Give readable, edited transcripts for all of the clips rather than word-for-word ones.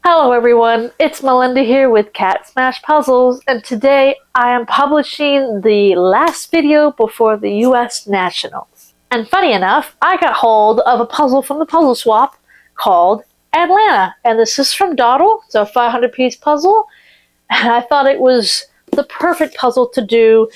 Hello everyone, it's Melinda here with CatSmashPuzzles, and today I am publishing the last video before the US Nationals. And funny enough, I got hold of a puzzle from the Puzzle Swap called Atlanta, and this is from Dowdle. It's a 500-piece puzzle, and I thought it was the perfect puzzle to do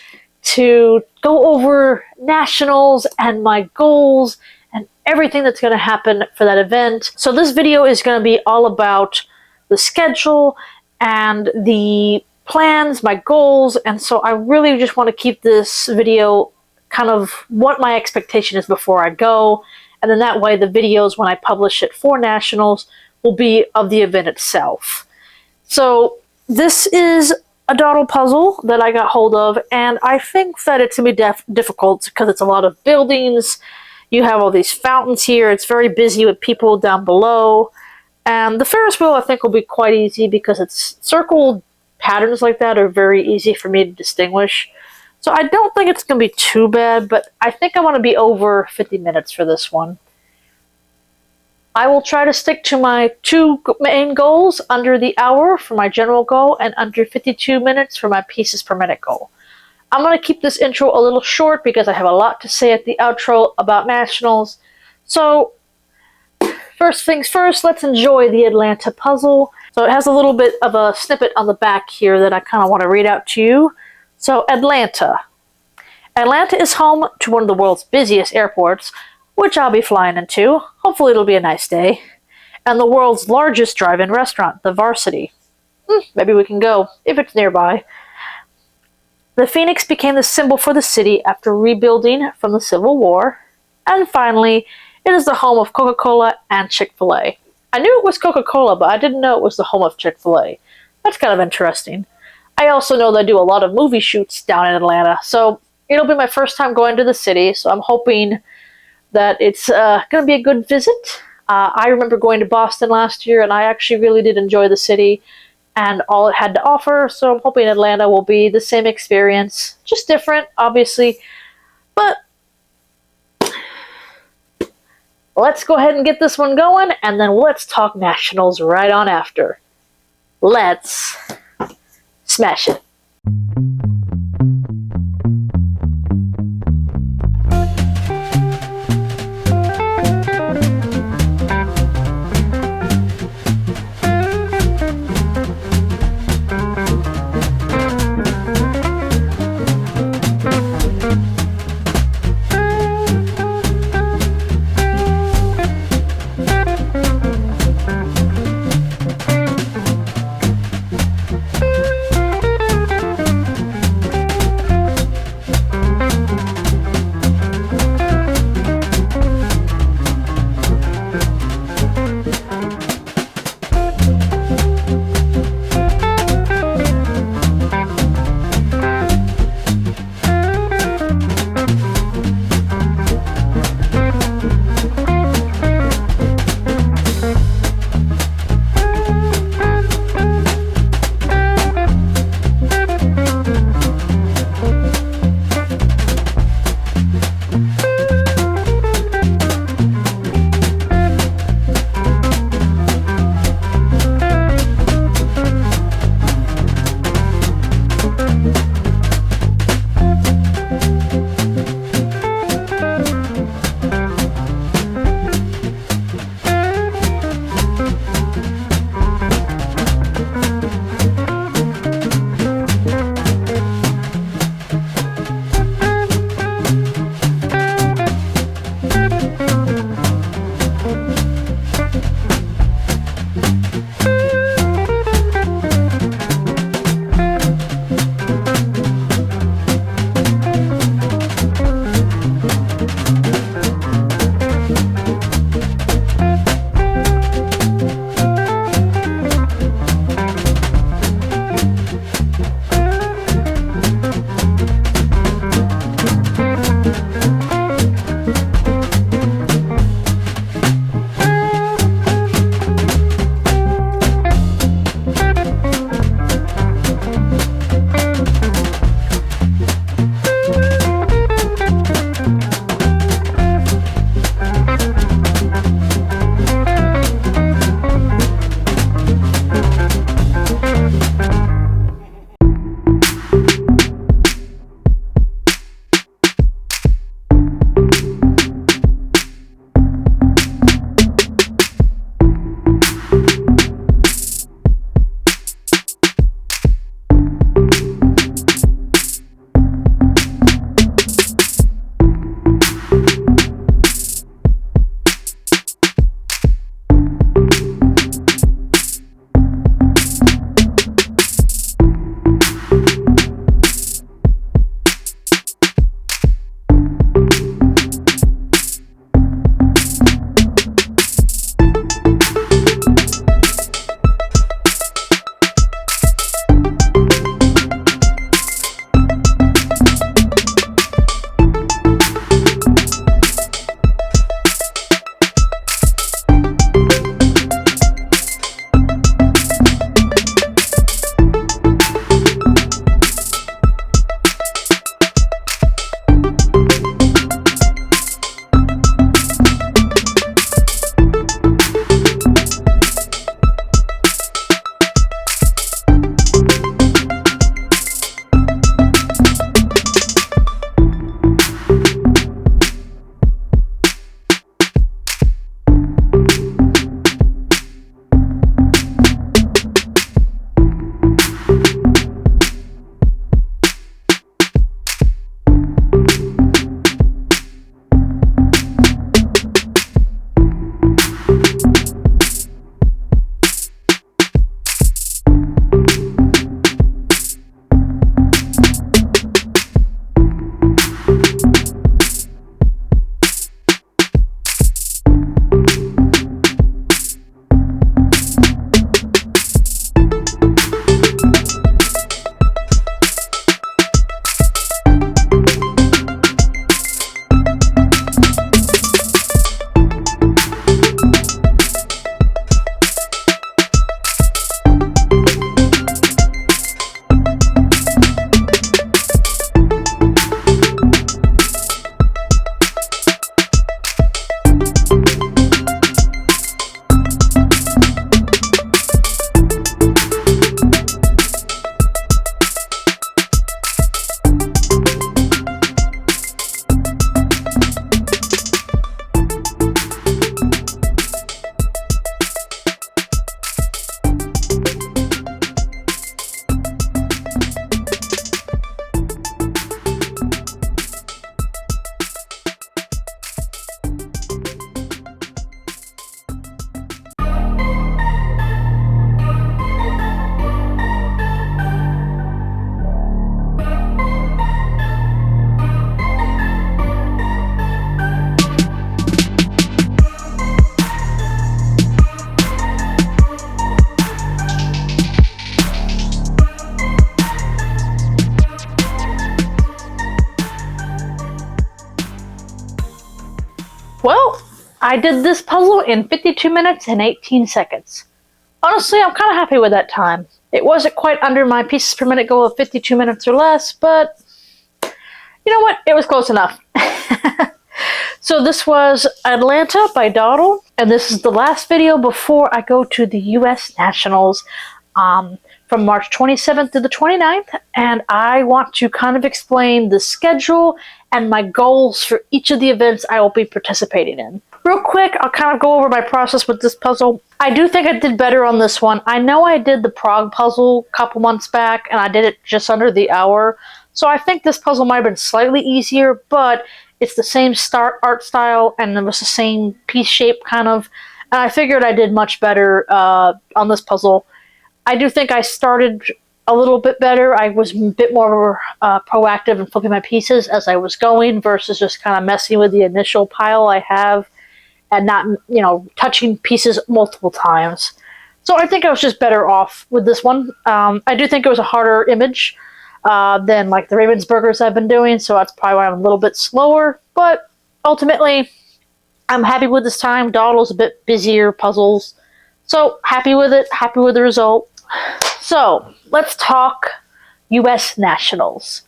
to go over Nationals and my goals and everything that's going to happen for that event. So this video is going to be all about the schedule and the plans, my goals, and so I really just want to keep this video kind of what my expectation is before I go, and then that way the videos when I publish it for Nationals will be of the event itself. So this is a Dowdle puzzle that I got hold of, and I think that it's going to be difficult because it's a lot of buildings. You have all these fountains here. It's very busy with people down below. And the Ferris wheel I think will be quite easy because it's circled patterns like that are very easy for me to distinguish. So I don't think it's going to be too bad, but I think I want to be over 50 minutes for this one. I will try to stick to my two main goals, under the hour for my general goal and under 52 minutes for my pieces per minute goal. I'm going to keep this intro a little short because I have a lot to say at the outro about Nationals. So first things first, let's enjoy the Atlanta puzzle. So it has a little bit of a snippet on the back here that I kind of want to read out to you. So Atlanta. Atlanta is home to one of the world's busiest airports, which I'll be flying into. Hopefully it'll be a nice day. And the world's largest drive-in restaurant, the Varsity. Maybe we can go, if it's nearby. The Phoenix became the symbol for the city after rebuilding from the Civil War. And finally, it is the home of Coca-Cola and Chick-fil-A. I knew it was Coca-Cola, but I didn't know it was the home of Chick-fil-A. That's kind of interesting. I also know they do a lot of movie shoots down in Atlanta, so it'll be my first time going to the city, so I'm hoping that it's going to be a good visit. I remember going to Boston last year, and I actually really did enjoy the city and all it had to offer, so I'm hoping Atlanta will be the same experience. Just different, obviously, but let's go ahead and get this one going, and then let's talk Nationals right on after. Let's smash it. Well, I did this puzzle in 52 minutes and 18 seconds. Honestly, I'm kind of happy with that time. It wasn't quite under my pieces per minute goal of 52 minutes or less, but you know what? It was close enough. So this was Atlanta by Dowdle, and this is the last video before I go to the U.S. Nationals from March 27th to the 29th, and I want to kind of explain the schedule and my goals for each of the events I will be participating in. Real quick, I'll kind of go over my process with this puzzle. I do think I did better on this one. I know I did the Prague puzzle a couple months back, and I did it just under the hour, so I think this puzzle might have been slightly easier, but it's the same art style, and it was the same piece shape, kind of, and I figured I did much better on this puzzle. I do think I started a little bit better. I was a bit more proactive in flipping my pieces as I was going versus just kind of messing with the initial pile I have and not, touching pieces multiple times. So I think I was just better off with this one. I do think it was a harder image than like the Ravensburgers I've been doing, so that's probably why I'm a little bit slower. But ultimately, I'm happy with this time. Dawdle's a bit busier puzzles. So happy with it, happy with the result. So let's talk U.S. Nationals.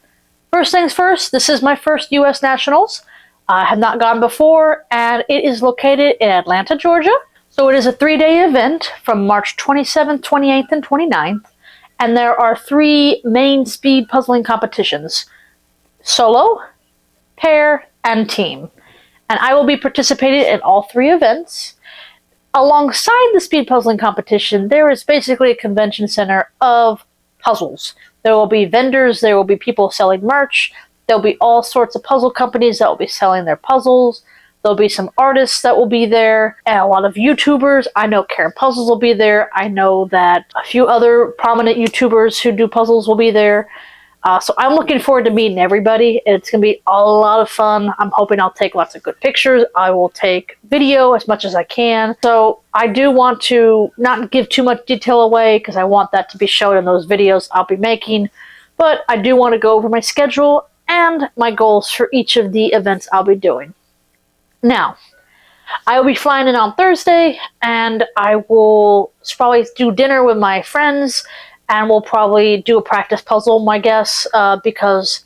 First things first, this is my first U.S. Nationals. I have not gone before, and it is located in Atlanta, Georgia. So it is a 3-day event from March 27th, 28th, and 29th. And there are 3 main speed puzzling competitions: solo, pair, and team. And I will be participating in all 3 events. Alongside the speed puzzling competition, there is basically a convention center of puzzles. There will be vendors, there will be people selling merch, there will be all sorts of puzzle companies that will be selling their puzzles. There'll be some artists that will be there, and a lot of YouTubers. I know Karen Puzzles will be there. I know that a few other prominent YouTubers who do puzzles will be there. So I'm looking forward to meeting everybody. It's going to be a lot of fun. I'm hoping I'll take lots of good pictures. I will take video as much as I can. So I do want to not give too much detail away because I want that to be shown in those videos I'll be making. But I do want to go over my schedule and my goals for each of the events I'll be doing. Now, I will be flying in on Thursday, and I will probably do dinner with my friends, and we'll probably do a practice puzzle, my guess, because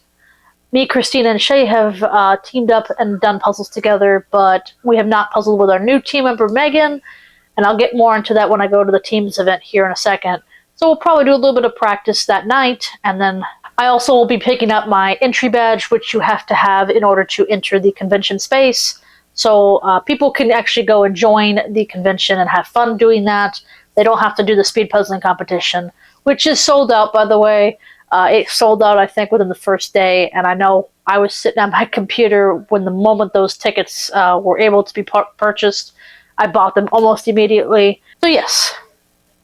me, Christina, and Shay have teamed up and done puzzles together, but we have not puzzled with our new team member, Megan, and I'll get more into that when I go to the team's event here in a second. So we'll probably do a little bit of practice that night, and then I also will be picking up my entry badge, which you have to have in order to enter the convention space. So people can actually go and join the convention and have fun doing that. They don't have to do the speed puzzling competition, which is sold out, by the way. It sold out, I think, within the first day. And I know I was sitting at my computer when the moment those tickets were able to be purchased. I bought them almost immediately. So yes,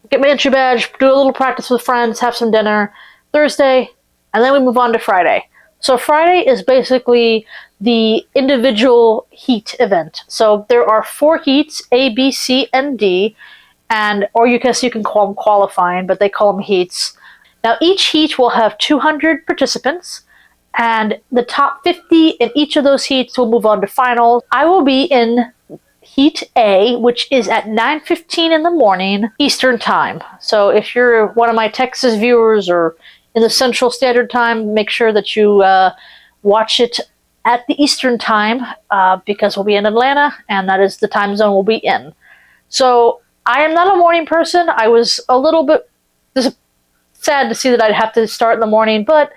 get my entry badge, do a little practice with friends, have some dinner Thursday, and then we move on to Friday. So Friday is basically the individual heat event. So there are 4 heats, A, B, C, and D, or you can call them qualifying, but they call them heats. Now each heat will have 200 participants, and the top 50 in each of those heats will move on to finals. I will be in Heat A, which is at 9:15 in the morning Eastern Time. So if you're one of my Texas viewers or in the Central Standard Time, make sure that you watch it at the Eastern Time because we'll be in Atlanta, and that is the time zone we'll be in. So I am not a morning person. I was a little bit sad to see that I'd have to start in the morning, but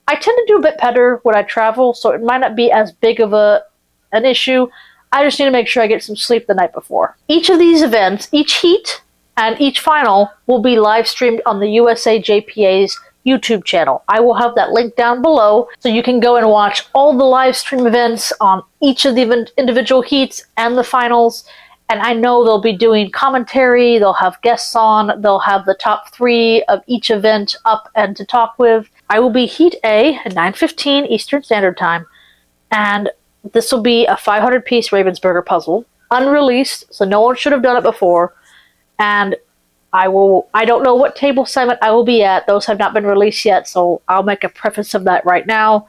I tend to do a bit better when I travel, so it might not be as big of an issue. I just need to make sure I get some sleep the night before. Each of these events, each heat and each final, will be live streamed on the USA JPA's YouTube channel. I will have that link down below so you can go and watch all the live stream events on each of the individual heats and the finals. And I know they'll be doing commentary, they'll have guests on, they'll have the top 3 of each event up and to talk with. I will be Heat A at 9:15 Eastern Standard Time, and this will be a 500-piece Ravensburger puzzle, unreleased, so no one should have done it before. And I don't know what table assignment I will be at. Those have not been released yet, so I'll make a preface of that right now.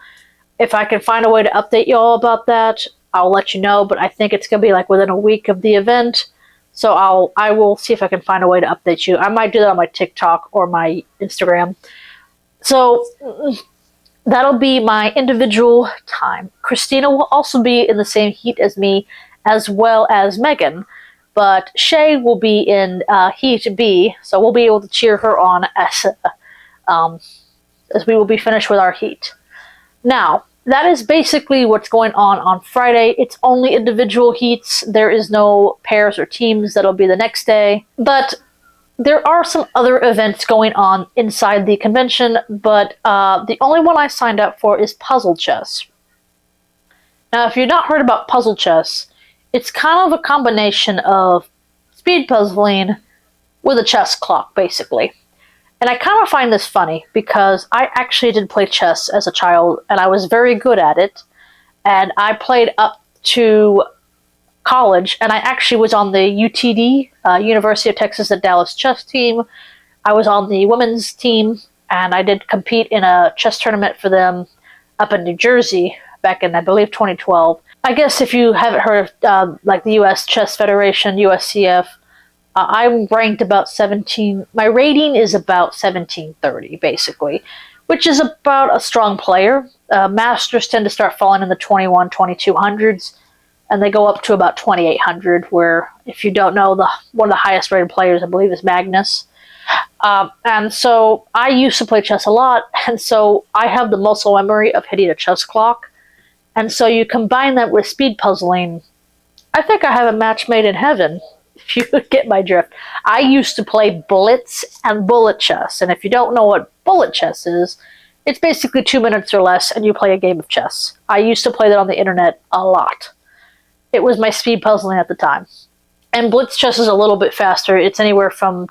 If I can find a way to update you all about that, I'll let you know, but I think it's going to be like within a week of the event. So I will see if I can find a way to update you. I might do that on my TikTok or my Instagram. So that'll be my individual time. Christina will also be in the same heat as me, as well as Megan. But Shay will be in Heat B, so we'll be able to cheer her on as we will be finished with our heat. Now, that is basically what's going on Friday. It's only individual heats. There is no pairs or teams. That'll be the next day. But there are some other events going on inside the convention, but the only one I signed up for is puzzle chess. Now, if you've not heard about puzzle chess, it's kind of a combination of speed puzzling with a chess clock, basically. And I kind of find this funny because I actually did play chess as a child, and I was very good at it. And I played up to college, and I actually was on the UTD, University of Texas at Dallas chess team. I was on the women's team, and I did compete in a chess tournament for them up in New Jersey back in, I believe, 2012. I guess if you haven't heard of like the U.S. Chess Federation, USCF, I'm ranked about 17. My rating is about 1730, basically, which is about a strong player. Masters tend to start falling in the 2200s, and they go up to about 2800, where, if you don't know, one of the highest rated players, I believe, is Magnus. And so I used to play chess a lot, and so I have the muscle memory of hitting a chess clock. And so you combine that with speed puzzling, I think I have a match made in heaven, if you get my drift. I used to play blitz and bullet chess, and if you don't know what bullet chess is, it's basically 2 minutes or less, and you play a game of chess. I used to play that on the internet a lot. It was my speed puzzling at the time. And blitz chess is a little bit faster. It's anywhere from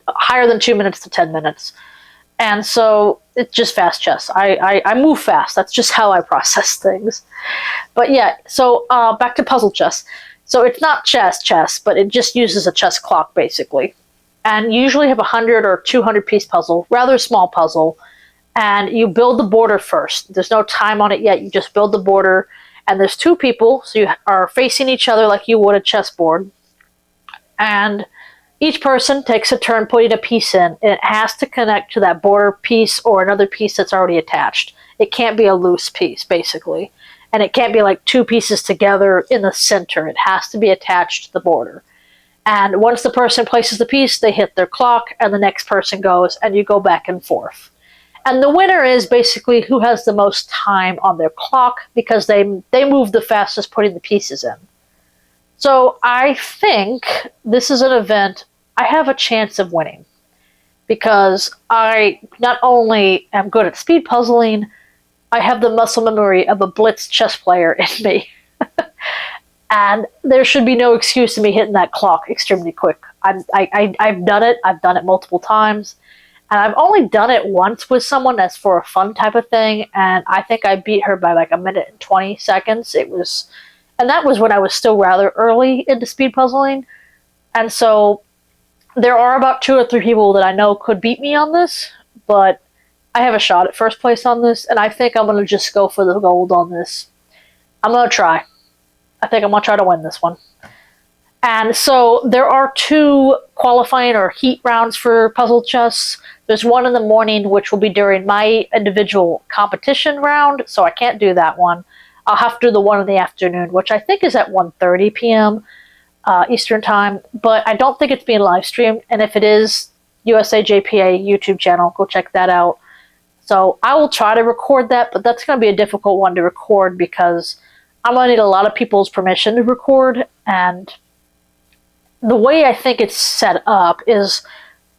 higher than 2 minutes to 10 minutes. And so it's just fast chess. I move fast. That's just how I process things. But yeah, so back to puzzle chess. So it's not chess, but it just uses a chess clock, basically. And you usually have a 100 or 200 piece puzzle, rather small puzzle. And you build the border first. There's no time on it yet. You just build the border. And there's two people, so you are facing each other like you would a chessboard. And each person takes a turn putting a piece in, and it has to connect to that border piece or another piece that's already attached. It can't be a loose piece, basically. And it can't be like two pieces together in the center. It has to be attached to the border. And once the person places the piece, they hit their clock, and the next person goes, and you go back and forth. And the winner is basically who has the most time on their clock, because they move the fastest putting the pieces in. So I think this is an event I have a chance of winning, because I not only am good at speed puzzling, I have the muscle memory of a blitz chess player in me. And there should be no excuse to me hitting that clock extremely quick. I've done it. I've done it multiple times. And I've only done it once with someone that's for a fun type of thing, and I think I beat her by like 1 minute and 20 seconds. And that was when I was still rather early into speed puzzling. And so there are about 2 or 3 people that I know could beat me on this, but I have a shot at first place on this, and I think I'm going to just go for the gold on this. I'm going to try. I think I'm going to try to win this one. And so there are 2 qualifying or heat rounds for puzzle chess. There's one in the morning, which will be during my individual competition round, so I can't do that one. I'll have to do the one in the afternoon, which I think is at 1:30 p.m. Eastern Time, but I don't think it's being live streamed, and if it is, USA JPA YouTube channel, go check that out. So I will try to record that, but that's going to be a difficult one to record because I'm going to need a lot of people's permission to record, and the way I think it's set up is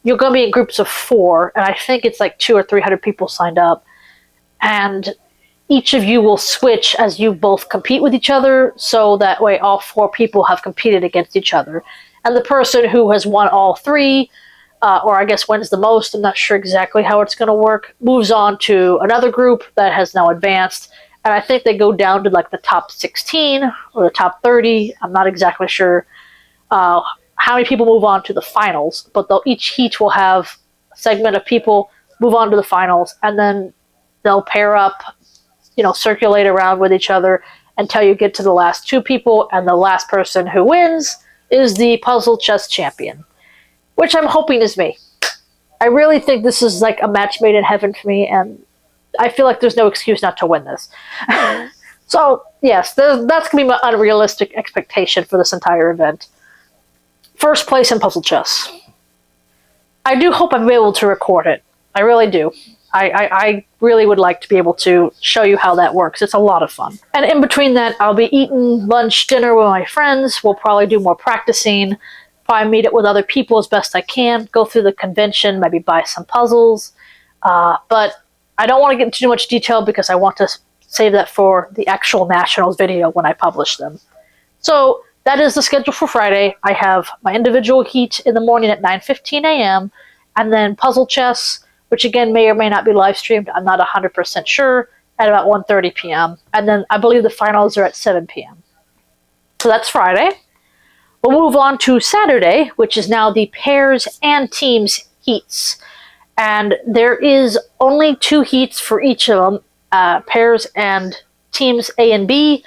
you're going to be in groups of 4, and I think it's like 200 or 300 people signed up, and each of you will switch as you both compete with each other, so that way all 4 people have competed against each other. And the person who has won all 3, or I guess wins the most, I'm not sure exactly how it's going to work, moves on to another group that has now advanced. And I think they go down to like the top 16 or the top 30. I'm not exactly sure how many people move on to the finals, but each heat will have a segment of people move on to the finals, and then they'll pair up, circulate around with each other, until you get to the last 2 people, and the last person who wins is the puzzle chess champion, which I'm hoping is me. I really think this is like a match made in heaven for me, and I feel like there's no excuse not to win this. So, yes, that's going to be my unrealistic expectation for this entire event. First place in puzzle chess. I do hope I'm able to record it. I really do. I really would like to be able to show you how that works. It's a lot of fun. And in between that, I'll be eating lunch, dinner with my friends. We'll probably do more practicing, probably meet up with other people as best I can, go through the convention, maybe buy some puzzles. But I don't want to get into too much detail because I want to save that for the actual Nationals video when I publish them. So that is the schedule for Friday. I have my individual heat in the morning at 9:15 a.m. and then puzzle chess, which again may or may not be live streamed. I'm not 100% sure, at about 1:30 p.m. And then I believe the finals are at 7 p.m. So that's Friday. We'll move on to Saturday, which is now the pairs and teams heats. And there is only 2 heats for each of them, pairs and teams A and B.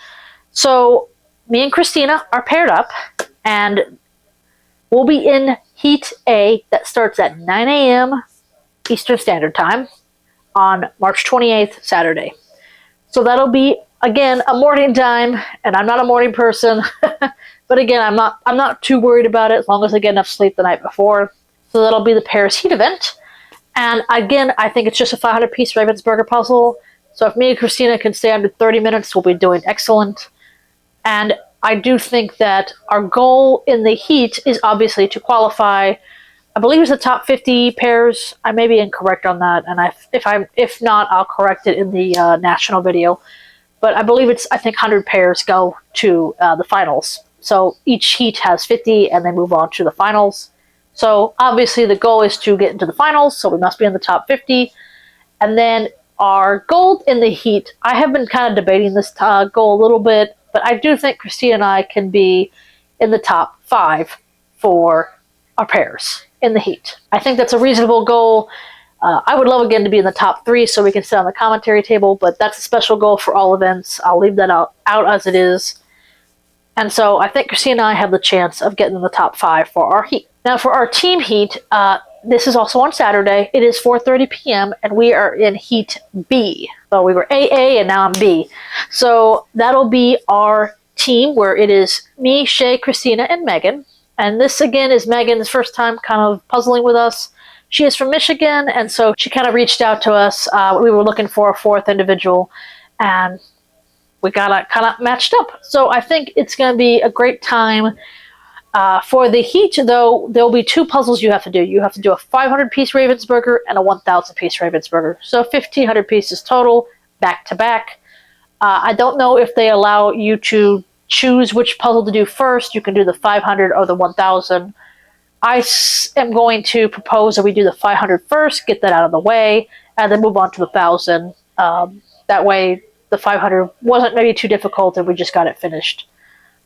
So me and Christina are paired up, and we'll be in Heat A that starts at 9 a.m. Eastern Standard Time on March 28th, Saturday. So that'll be, again, a morning time, and I'm not a morning person, but again, I'm not too worried about it as long as I get enough sleep the night before. So that'll be the pairs heat event. And again, I think it's just a 500-piece Ravensburger puzzle. So if me and Christina can stay under 30 minutes, we'll be doing excellent. And I do think that our goal in the heat is obviously to qualify. I believe it's the top 50 pairs. I may be incorrect on that, and if not, I'll correct it in the national video. But I believe I think 100 pairs go to the finals. So each heat has 50, and they move on to the finals. So obviously the goal is to get into the finals, so we must be in the top 50. And then our goal in the heat, I have been kind of debating this goal a little bit, but I do think Christina and I can be in the top 5 for our pairs in the heat. I think that's a reasonable goal. I would love, again, to be in the top 3 so we can sit on the commentary table, but that's a special goal for all events. I'll leave that out as it is. And so I think Christina and I have the chance of getting in the top 5 for our heat. Now for our team heat, this is also on Saturday. It is 4:30 p.m. and we are in Heat B. So we were AA and now I'm B. So that'll be our team where it is me, Shay, Christina, and Megan. And this again is Megan's first time kind of puzzling with us. She is from Michigan, and so she kind of reached out to us. We were looking for a 4th individual, and we got kind of matched up. So I think it's going to be a great time. For the heat, though, there'll be 2 puzzles you have to do. You have to do a 500-piece Ravensburger and a 1,000-piece Ravensburger. So 1,500 pieces total, back to back. I don't know if they allow you to choose which puzzle to do first. You can do the 500 or the 1,000. I am going to propose that we do the 500 first, get that out of the way, and then move on to the 1,000. That way, the 500 wasn't maybe too difficult and we just got it finished.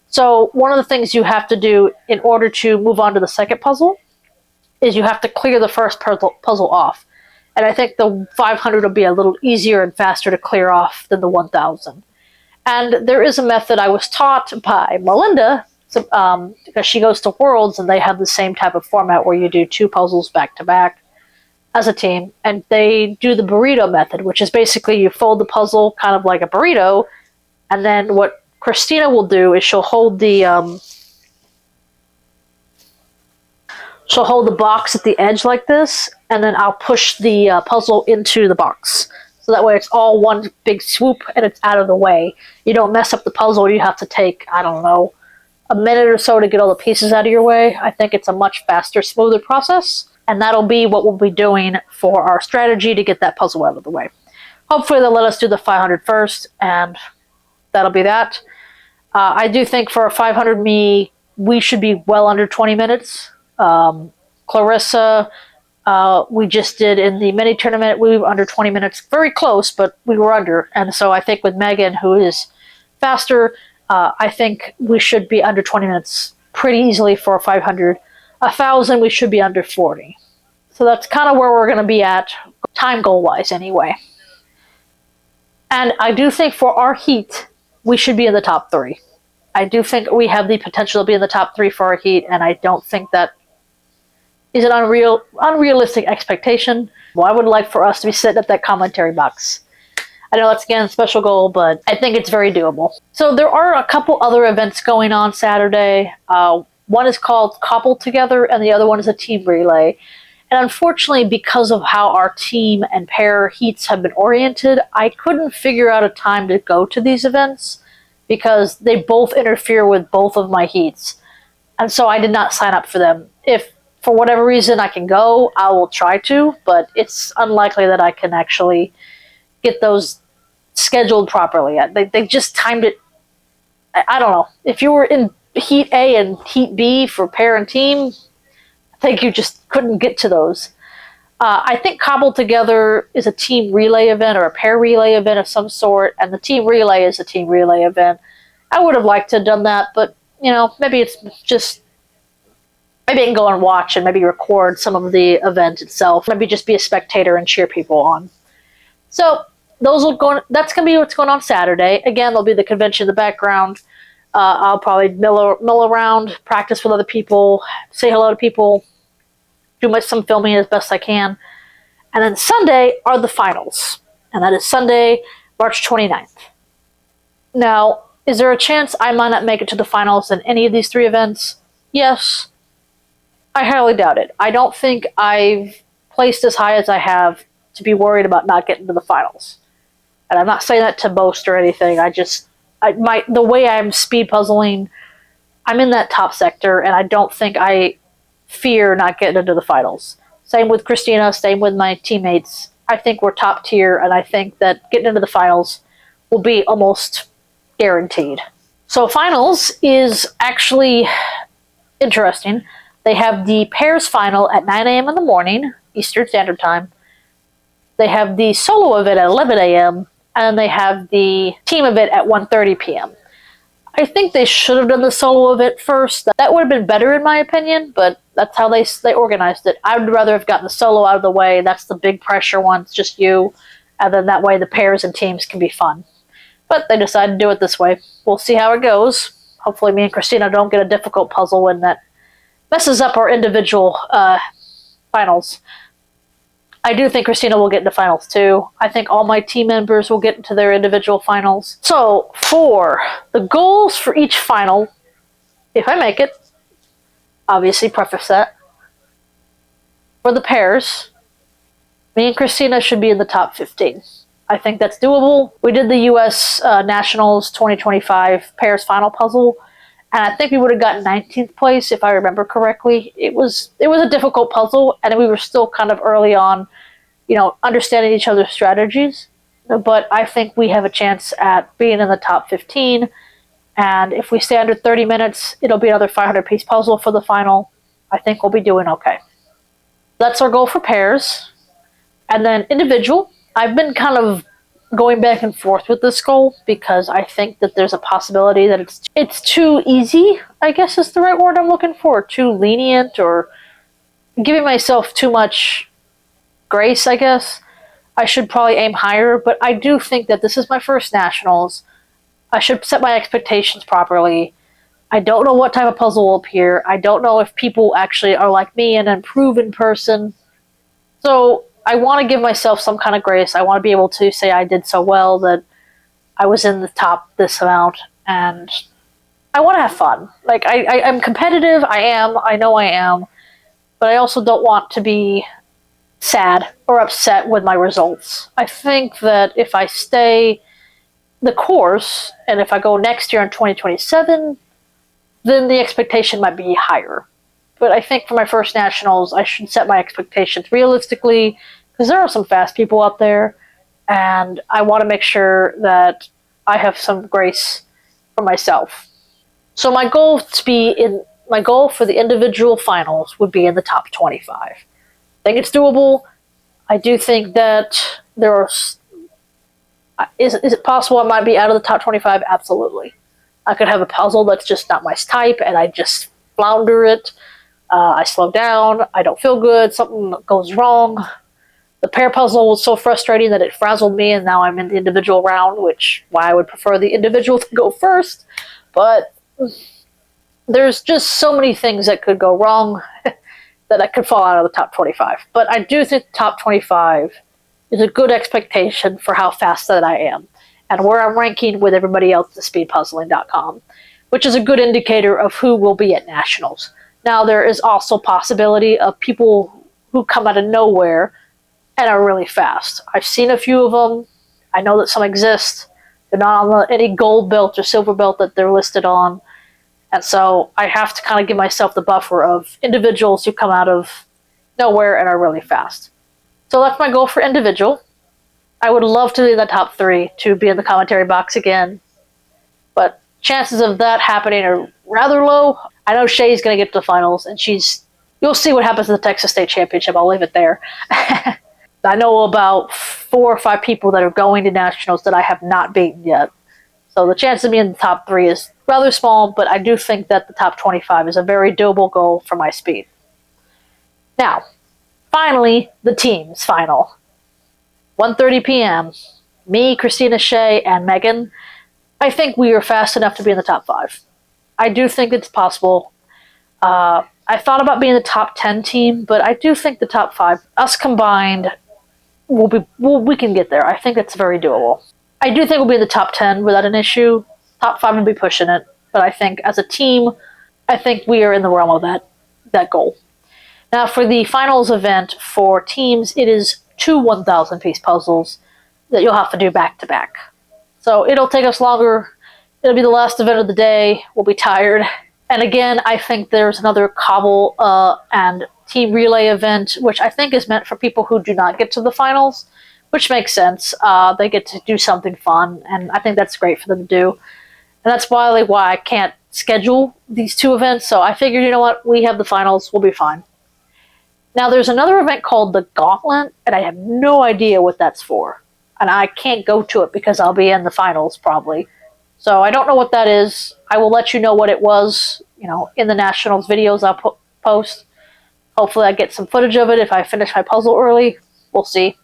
So one of the things you have to do in order to move on to the second puzzle is you have to clear the first puzzle off. And I think the 500 will be a little easier and faster to clear off than the 1,000. And there is a method I was taught by Melinda, because she goes to Worlds and they have the same type of format where you do 2 puzzles back to back as a team. And they do the burrito method, which is basically you fold the puzzle kind of like a burrito, and then what Christina will do is she'll hold the box at the edge like this, and then I'll push the puzzle into the box. So that way it's all one big swoop and it's out of the way. You don't mess up the puzzle. You have to take, I don't know, a minute or so to get all the pieces out of your way. I think it's a much faster, smoother process. And that'll be what we'll be doing for our strategy to get that puzzle out of the way. Hopefully they'll let us do the 500 first, and that'll be that. I do think for a 500 we should be well under 20 minutes. Clarissa, we just did in the mini tournament, we were under 20 minutes. Very close, but we were under. And so I think with Megan, who is faster, I think we should be under 20 minutes pretty easily for a 500. 1,000, we should be under 40. So that's kind of where we're going to be at, time goal-wise anyway. And I do think for our heat, we should be in the top 3. I do think we have the potential to be in the top 3 for our heat, and I don't think that is an unrealistic expectation. Well, I would like for us to be sitting at that commentary box. I know that's, again, a special goal, but I think it's very doable. So there are a couple other events going on Saturday. One is called Cobble Together, and the other one is a team relay. And unfortunately, because of how our team and pair heats have been oriented, I couldn't figure out a time to go to these events because they both interfere with both of my heats. And so I did not sign up for them. If for whatever reason I can go, I will try to, but it's unlikely that I can actually get those scheduled properly. They just timed it. I don't know. If you were in Heat A and Heat B for pair and team, I think you just couldn't get to those. I think Cobble Together is a team relay event or a pair relay event of some sort, and the team relay is a team relay event. I would have liked to have done that, but, you know, maybe it's just... Maybe I can go and watch and maybe record some of the event itself. Maybe just be a spectator and cheer people on. So that's going to be what's going on Saturday. Again, there'll be the convention in the background. I'll probably mill around, practice with other people, say hello to people, do some filming as best I can. And then Sunday are the finals. And that is Sunday, March 29th. Now, is there a chance I might not make it to the finals in any of these 3 events? Yes. I highly doubt it. I don't think I've placed as high as I have to be worried about not getting to the finals. And I'm not saying that to boast or anything. The way I'm speed puzzling, I'm in that top sector, and I don't think I fear not getting into the finals. Same with Christina, same with my teammates. I think we're top tier, and I think that getting into the finals will be almost guaranteed. So finals is actually interesting. They have the pairs final at 9 a.m. in the morning, Eastern Standard Time. They have the solo event at 11 a.m., and they have the team event at 1:30 p.m. I think they should have done the solo event first. That would have been better in my opinion, but that's how they organized it. I would rather have gotten the solo out of the way. That's the big pressure one. It's just you, and then that way the pairs and teams can be fun. But they decided to do it this way. We'll see how it goes. Hopefully me and Christina don't get a difficult puzzle in that messes up our individual finals. I do think Christina will get into finals too. I think all my team members will get into their individual finals. So for the goals for each final, if I make it, obviously preface that. For the pairs, me and Christina should be in the top 15. I think that's doable. We did the US Nationals 2025 pairs final puzzle, and I think we would have gotten 19th place if I remember correctly. It was a difficult puzzle, and we were still kind of early on, understanding each other's strategies. But I think we have a chance at being in the top 15, and if we stay under 30 minutes, it'll be another 500-piece puzzle for the final. I think we'll be doing okay. That's our goal for pairs. And then individual, I've been kind of going back and forth with this goal because I think that there's a possibility that it's too easy, I guess is the right word I'm looking for, too lenient, or giving myself too much grace, I guess. I should probably aim higher, but I do think that this is my first nationals. I should set my expectations properly. I don't know what type of puzzle will appear. I don't know if people actually are like me and improve in person. So I want to give myself some kind of grace. I want to be able to say I did so well that I was in the top this amount, and I want to have fun. Like, I'm competitive. I know I am, but I also don't want to be sad or upset with my results. I think that if I stay the course, and if I go next year in 2027, then the expectation might be higher. But I think for my first nationals, I should set my expectations realistically, because there are some fast people out there, and I want to make sure that I have some grace for myself. So my goal for the individual finals would be in the top 25. I think it's doable. I do think that there are... Is it possible I might be out of the top 25? Absolutely. I could have a puzzle that's just not my type, and I just flounder it. I slow down. I don't feel good. Something goes wrong. The pair puzzle was so frustrating that it frazzled me, and now I'm in the individual round, which why I would prefer the individual to go first. But there's just so many things that could go wrong that I could fall out of the top 25. But I do think the top 25 is a good expectation for how fast that I am and where I'm ranking with everybody else at speedpuzzling.com, which is a good indicator of who will be at nationals. Now, there is also possibility of people who come out of nowhere and are really fast. I've seen a few of them. I know that some exist. They're not on any gold belt or silver belt that they're listed on. And so I have to kind of give myself the buffer of individuals who come out of nowhere and are really fast. So that's my goal for individual. I would love to be in the top 3 to be in the commentary box again. But chances of that happening are rather low. I know Shay's going to get to the finals, and you'll see what happens in the Texas State Championship. I'll leave it there. I know about 4 or 5 people that are going to nationals that I have not beaten yet. So the chance of being in the top 3 is rather small, but I do think that the top 25 is a very doable goal for my speed. Now, finally, the teams final. 1:30 p.m. Me, Christina, Shay, and Megan. I think we are fast enough to be in the top 5. I do think it's possible. I thought about being the top 10 team, but I do think the top 5, us combined, we can get there. I think it's very doable. I do think we'll be in the top 10 without an issue. Top 5 will be pushing it, but I think as a team, I think we are in the realm of that goal. Now, for the finals event for teams, it is 2 1,000-piece puzzles that you'll have to do back-to-back. So it'll take us longer. It'll be the last event of the day. We'll be tired. And again, I think there's another cobble and team relay event, which I think is meant for people who do not get to the finals, which makes sense. They get to do something fun, and I think that's great for them to do. And that's why I can't schedule these 2 events, so I figured, you know what, we have the finals, we'll be fine. Now, there's another event called the Gauntlet, and I have no idea what that's for. And I can't go to it because I'll be in the finals, probably. So I don't know what that is. I will let you know what it was, in the Nationals videos I'll post. Hopefully I get some footage of it if I finish my puzzle early. We'll see.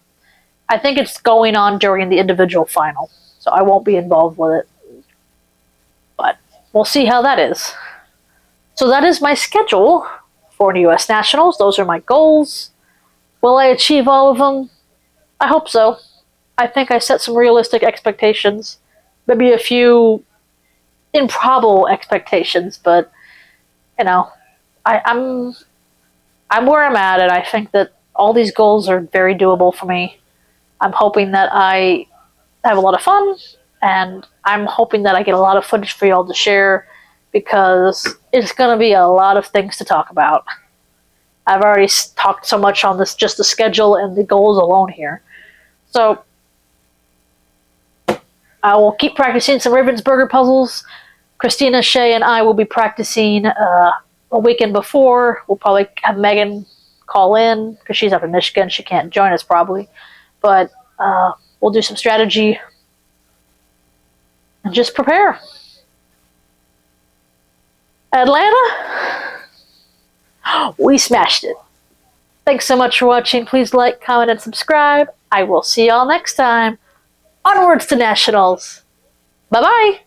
I think it's going on during the individual final, so I won't be involved with it. But we'll see how that is. So that is my schedule for the U.S. Nationals. Those are my goals. Will I achieve all of them? I hope so. I think I set some realistic expectations. Maybe a few improbable expectations, but, I'm where I'm at, and I think that all these goals are very doable for me. I'm hoping that I have a lot of fun, and I'm hoping that I get a lot of footage for y'all to share, because it's going to be a lot of things to talk about. I've already talked so much on this, just the schedule and the goals alone here. So I will keep practicing some Ravensburger puzzles. Christina, Shay, and I will be practicing a weekend before. We'll probably have Megan call in because she's up in Michigan. She can't join us probably. But we'll do some strategy and just prepare. Atlanta, we smashed it. Thanks so much for watching. Please like, comment, and subscribe. I will see y'all next time. Onwards to Nationals. Bye-bye.